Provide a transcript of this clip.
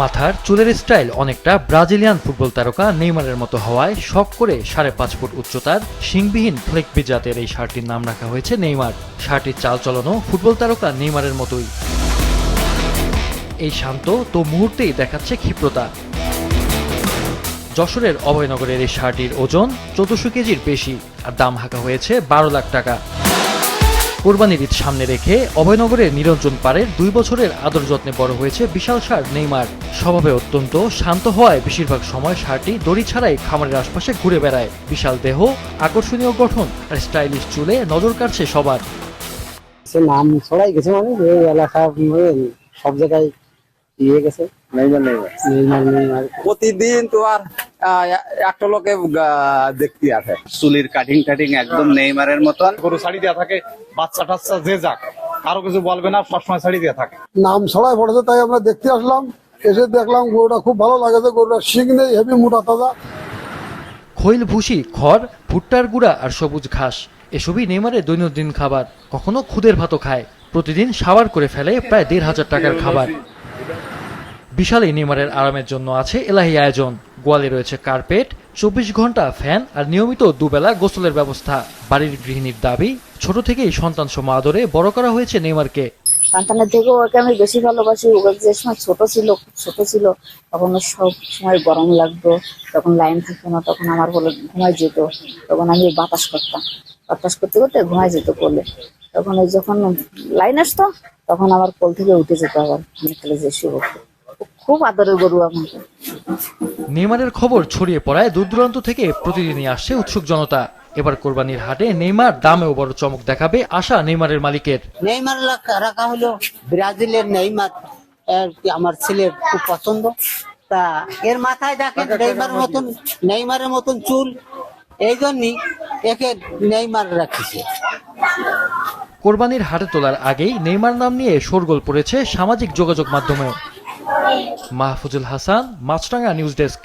মাথার চুলের স্টাইল অনেকটা ব্রাজিলিয়ান ফুটবল তারকা নেইমারের মতো হওয়ায় শখ করে 5.5 ফুট উচ্চতার শিংবিহীন ফ্লেকবি জাতের এই শার্টটির নাম রাখা হয়েছে নেইমার। শার্টটির চালচলনও ফুটবল তারকা নেইমারের মতোই। এই শান্ত তো মুহূর্তেই দেখাচ্ছে ক্ষিপ্রতা। যশোরের অভয়নগরের এই শার্টটির ওজন 1400 কেজির বেশি আর দাম হাঁকা হয়েছে 12 লাখ টাকা। কোরবানির ঈদ সামনে রেখে অভয়নগরের নিরঞ্জন পাড়ের 2 বছরের আদর যত্নে বড় হয়েছে বিশাল ষাঁড় নেইমার। স্বভাবে অত্যন্ত শান্ত হওয়ায় বেশিরভাগ সময় ষাঁড়টি দড়ি ছাড়াই খামারের আশপাশে ঘুরে বেড়ায়। বিশাল দেহ, আকর্ষণীয় গঠন আর স্টাইলিশ চুলে নজর কাড়ছে সবার। নাম ছড়াই গেছে মানে এই এলাকা সব জায়গায় ইয়ে গেছে নেইমার নেইমার নেইমার নেইমার। প্রতিদিন তো আর একটা লোকে দেখতে আসে। চুলির কাটিং একদম নেইমারের মতন। গরু শাড়ি দেওয়া থাকে, বাচ্চা টাচ্চা যে যাক কারো কিছু বলবে না, সবসময় শাড়ি দেওয়া থাকে। নাম ছড়াই পড়েছে তাই আমরা দেখতে আসলাম। এসে দেখলাম গরুটা খুব ভালো লাগেছে, গরুটা শিং নেই, হেভি মোটা তাজা। খৈল ভুসি, খড়, ভুট্টার গুঁড়া আর সবুজ ঘাস এসবই নেইমারের দৈনন্দিন খাবার। কখনো খুদের ভাতও খায়। প্রতিদিন সাবার করে ফেলে প্রায় 1,500 টাকার খাবার। বিশাল এই নেইমারের আরামের জন্য আছে এলাহি আয়োজন। গোয়ালে রয়েছে কার্পেট, 24 ঘন্টা ফ্যান আর নিয়মিত দুবেলা গোসলের ব্যবস্থা। বাড়ির গৃহিণীর দাবি, ছোট থেকেই সন্তান সম আদরে বড় করা হয়েছে নেইমারকে। সন্তানের থেকেও ওকে আমি বেশি ভালোবাসি। ওকে যে সময় ছোট ছিল তখন সব সময় গরম লাগতো, তখন লাইন থাকতো না, তখন আমার বলে ঘুমাই যেত। তখন আমি বাতাস করতে করতে ঘুমাই যেত কোলে। তখন ওই যখন লাইন আসতো তখন আমার কোল থেকে উঠে যেত, আবার অনেকটা যে শুভ। খুব আদরের গরু আমাকে। নেইমারের খবর ছড়িয়ে পড়ায় দূর দূরান্ত থেকে প্রতিদিনই আসছে উৎসুক জনতা। এবার কোরবানির হাটে নেইমার দামেও বড় চমক দেখাবে আশা নেইমারের মালিকের। নেইমার রাখা হলো ব্রাজিলের নেইমার। আমার ছেলের খুব পছন্দ। তা এর মাথায় দেখেন নেইমারের মতন চুল, এই জন্যই একে নেইমার রাখিছে। কোরবানির হাটে তোলার আগেই নেইমার নাম নিয়ে শোরগোল পড়েছে সামাজিক যোগাযোগ মাধ্যমেও। মাহফুজুল হাসান, মাছরাঙা নিউজ ডেস্ক।